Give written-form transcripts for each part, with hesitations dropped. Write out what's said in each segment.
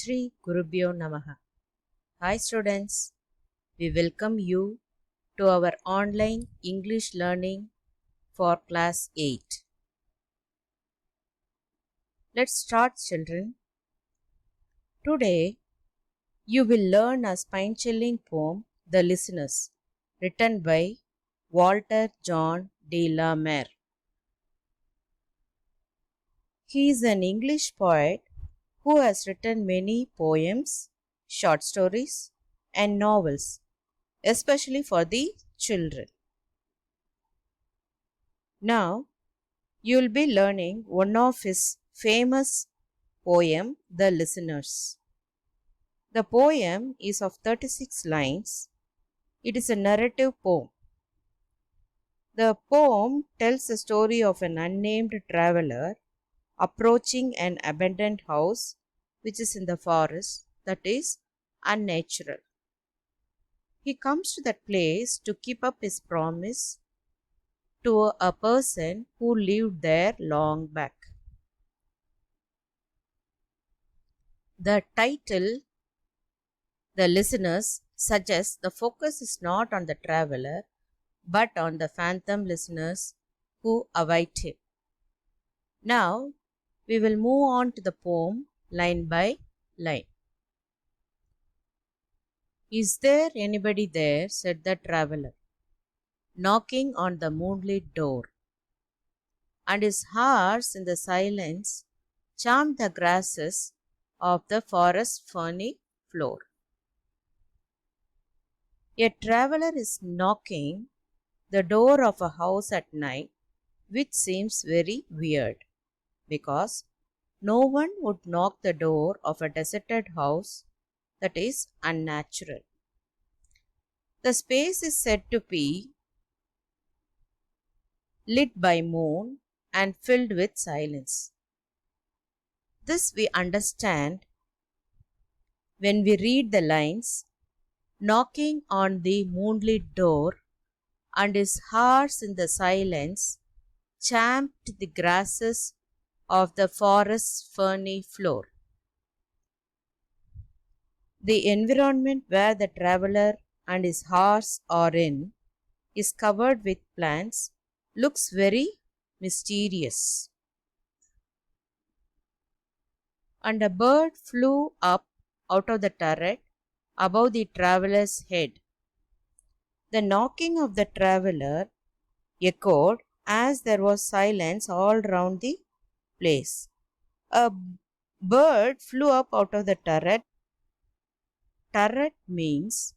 Shri Gurubhyo Namaha. Hi students, we welcome you to our online English learning for class 8. Let's start children. Today you will learn a spine-chilling poem, The Listeners, written by Walter John de la Mare. He is an English poet who has written many poems, short stories and novels, especially for the children. Now, you will be learning one of his famous poem, The Listeners. The poem is of 36 lines. It is a narrative poem. The poem tells the story of an unnamed traveler approaching an abandoned house which is in the forest, that is unnatural. He comes to that place to keep up his promise to a person who lived there long back. The title, The Listeners, suggests the focus is not on the traveler but on the phantom listeners who await him. Now, we will move on to the poem line by line. "Is there anybody there?" said the traveler, knocking on the moonlit door. And his horse in the silence charmed the grasses of the forest ferny floor. A traveler is knocking the door of a house at night, which seems very weird, because no one would knock the door of a deserted house that is unnatural. The space is said to be lit by moon and filled with silence. This we understand when we read the lines, knocking on the moonlit door, and his horse in the silence champed the grasses of the forest's ferny floor. The environment where the traveler and his horse are in is covered with plants, looks very mysterious. And a bird flew up out of the turret above the traveler's head. The knocking of the traveler echoed as there was silence all round the place. A bird flew up out of the turret. Turret means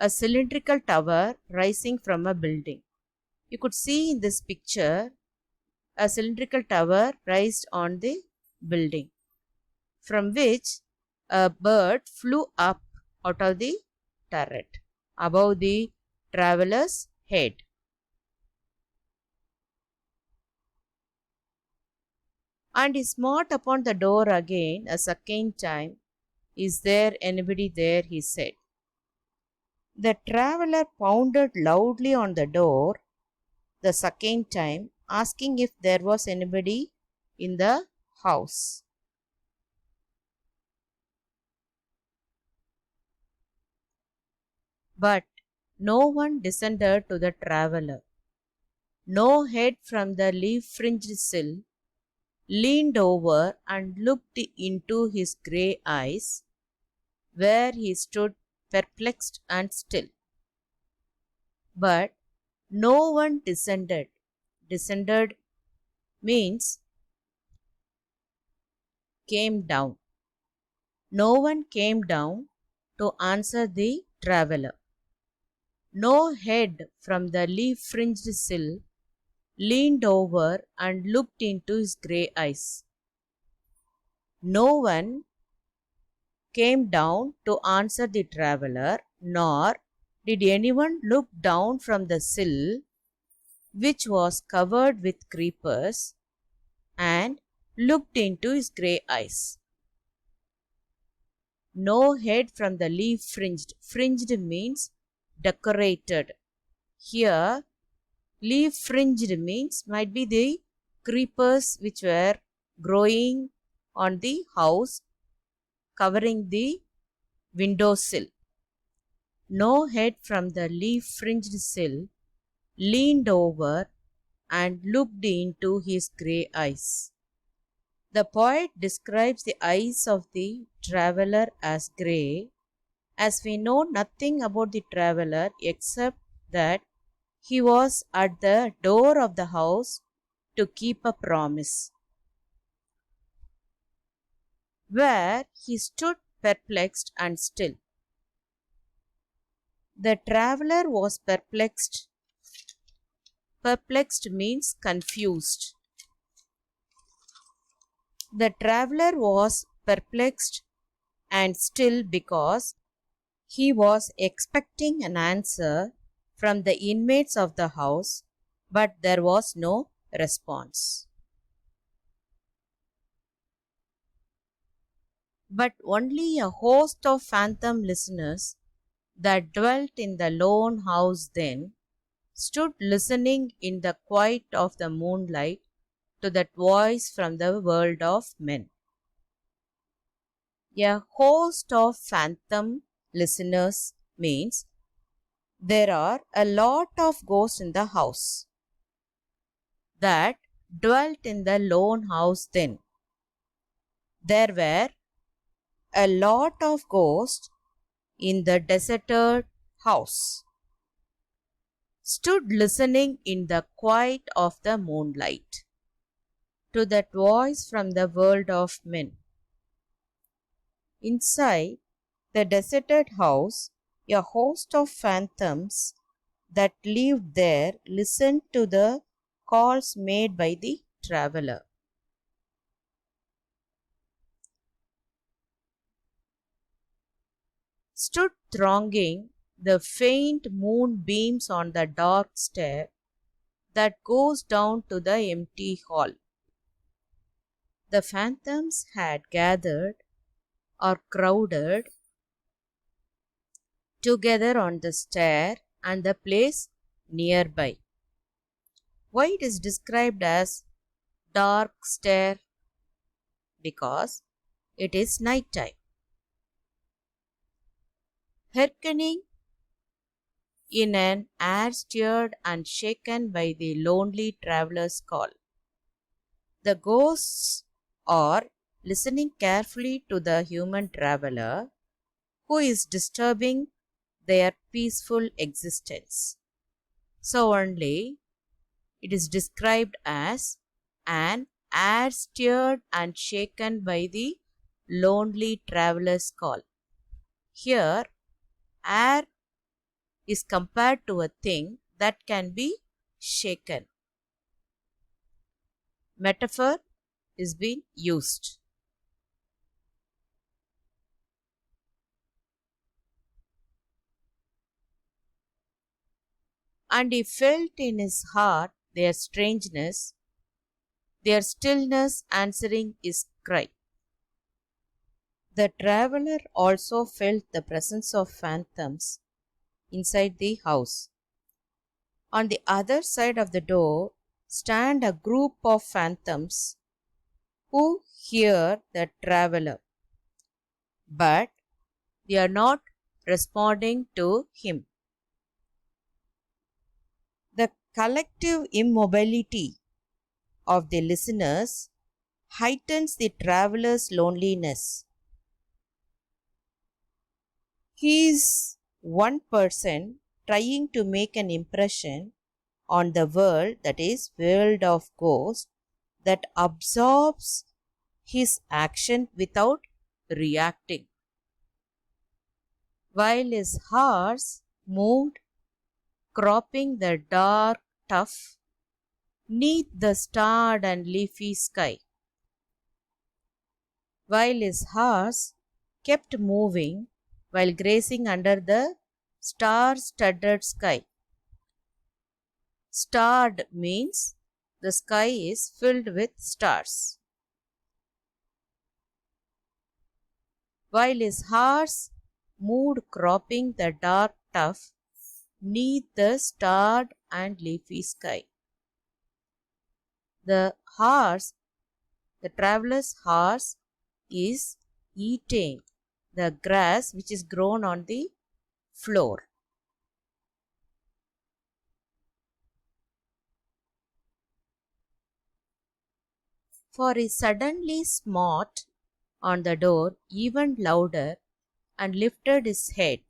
a cylindrical tower rising from a building. You could see in this picture a cylindrical tower raised on the building, from which a bird flew up out of the turret above the traveler's head. And he smote upon the door again a second time. "Is there anybody there?" he said. The traveler pounded loudly on the door the second time, asking if there was anybody in the house. But no one descended to the traveler. No head from the leaf-fringed sill leaned over and looked into his grey eyes, where he stood perplexed and still. But no one descended. Descended means came down. No one came down to answer the traveler. No head from the leaf-fringed sill leaned over and looked into his grey eyes. No one came down to answer the traveler, nor did anyone look down from the sill, which was covered with creepers, and looked into his grey eyes. No head from the leaf-fringed. Fringed means decorated. Here, leaf-fringed means might be the creepers which were growing on the house, covering the windowsill. No head from the leaf-fringed sill leaned over and looked into his grey eyes. The poet describes the eyes of the traveller as grey, as we know nothing about the traveller except that he was at the door of the house to keep a promise, where he stood perplexed and still. The traveller was perplexed. Perplexed means confused. The traveller was perplexed and still because he was expecting an answer from the inmates of the house, but there was no response. But only a host of phantom listeners that dwelt in the lone house then stood listening in the quiet of the moonlight to that voice from the world of men. A host of phantom listeners means there are a lot of ghosts in the house that dwelt in the lone house then. There were a lot of ghosts in the deserted house, stood listening in the quiet of the moonlight to that voice from the world of men. Inside the deserted house, a host of phantoms that lived there listened to the calls made by the traveller. Stood thronging the faint moonbeams on the dark stair that goes down to the empty hall. The phantoms had gathered or crowded together on the stair and the place nearby. Why it is described as dark stair? Because it is night time. Hearkening in an air stirred and shaken by the lonely traveller's call. The ghosts are listening carefully to the human traveller who is disturbing their peaceful existence. So only it is described as an air stirred and shaken by the lonely traveller's call. Here, air is compared to a thing that can be shaken. Metaphor is being used. And he felt in his heart their strangeness, their stillness answering his cry. The traveller also felt the presence of phantoms inside the house. On the other side of the door stand a group of phantoms who hear the traveller, but they are not responding to him. The collective immobility of the listeners heightens the traveller's loneliness. He is one person trying to make an impression on the world, that is world of ghosts, that absorbs his action without reacting. While his horse moved, cropping the dark turf neath the starred and leafy sky. While his horse kept moving while grazing under the star-studded sky. Starred means the sky is filled with stars. While his horse moved cropping the dark turf neath the starred and leafy sky. The horse, the traveller's horse, is eating the grass which is grown on the floor. For he suddenly smote on the door even louder and lifted his head.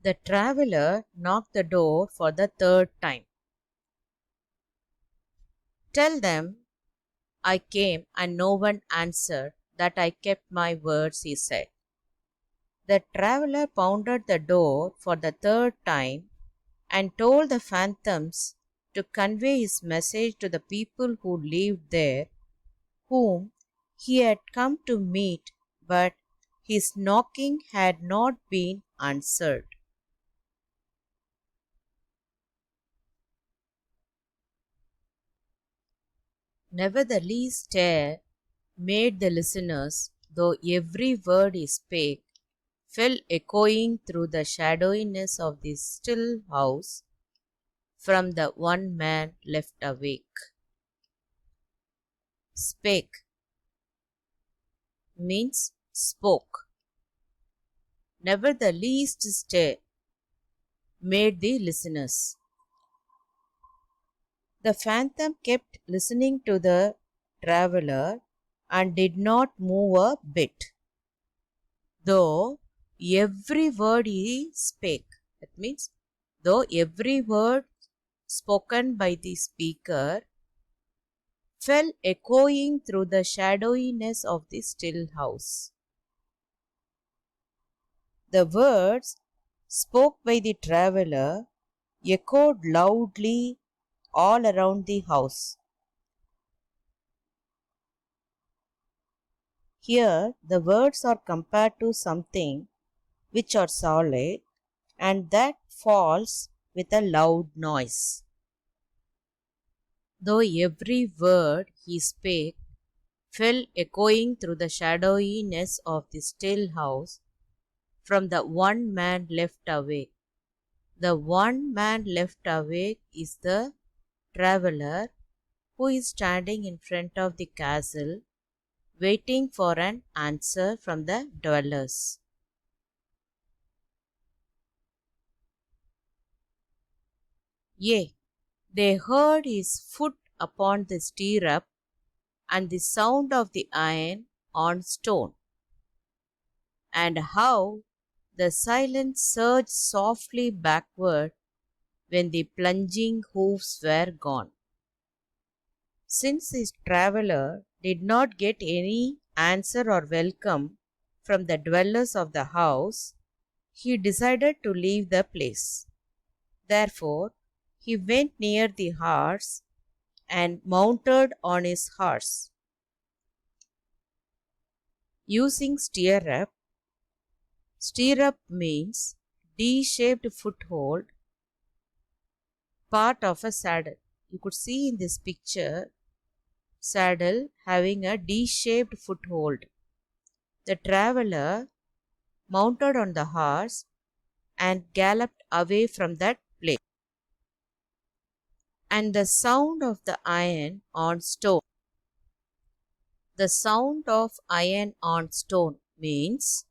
The traveller knocked the door for the third time. Tell them I came and no one answered, that I kept my words, he said. The traveller pounded the door for the third time and told the phantoms to convey his message to the people who lived there, whom he had come to meet, but his knocking had not been answered. Nevertheless, terror made the listeners, though every word he spake fell echoing through the shadowiness of the still house from the one man left awake. Spake means spoke. Never the least stir made the listeners. The phantom kept listening to the traveller and did not move a bit, though every word he spake. That means, though every word spoken by the speaker fell echoing through the shadowiness of the still house. The words spoke by the traveller echoed loudly all around the house. Here, the words are compared to something which are solid and that falls with a loud noise. Though every word he spake fell echoing through the shadowiness of the still house from the one man left awake. The one man left awake is the traveller who is standing in front of the castle waiting for an answer from the dwellers. Yea, they heard his foot upon the stirrup and the sound of the iron on stone, and how the silence surged softly backward when the plunging hoofs were gone. Since his traveller did not get any answer or welcome from the dwellers of the house, he decided to leave the place. Therefore, he went near the horse and mounted on his horse. Using stirrup, stirrup means D-shaped foothold, part of a saddle. You could see in this picture saddle having a D-shaped foothold. The traveller mounted on the horse and galloped away from that place. And the sound of the iron on stone. The sound of iron on stone means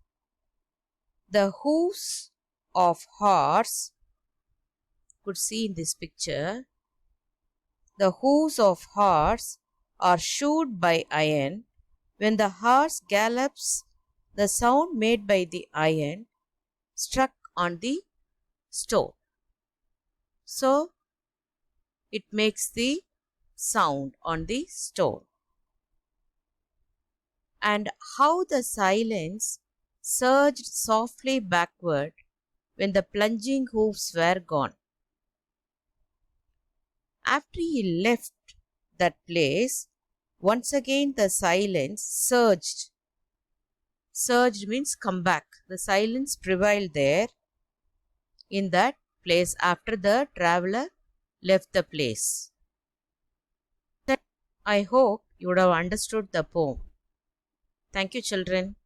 the hoofs of horse, could see in this picture, the hoofs of horse are shoed by iron. When the horse gallops, the sound made by the iron struck on the stone. So, it makes the sound on the stone. And how the silence surged softly backward when the plunging hoofs were gone. After he left that place, once again the silence surged. Surged means come back. The silence prevailed there in that place after the traveller left the place. I hope you would have understood the poem. Thank you, children.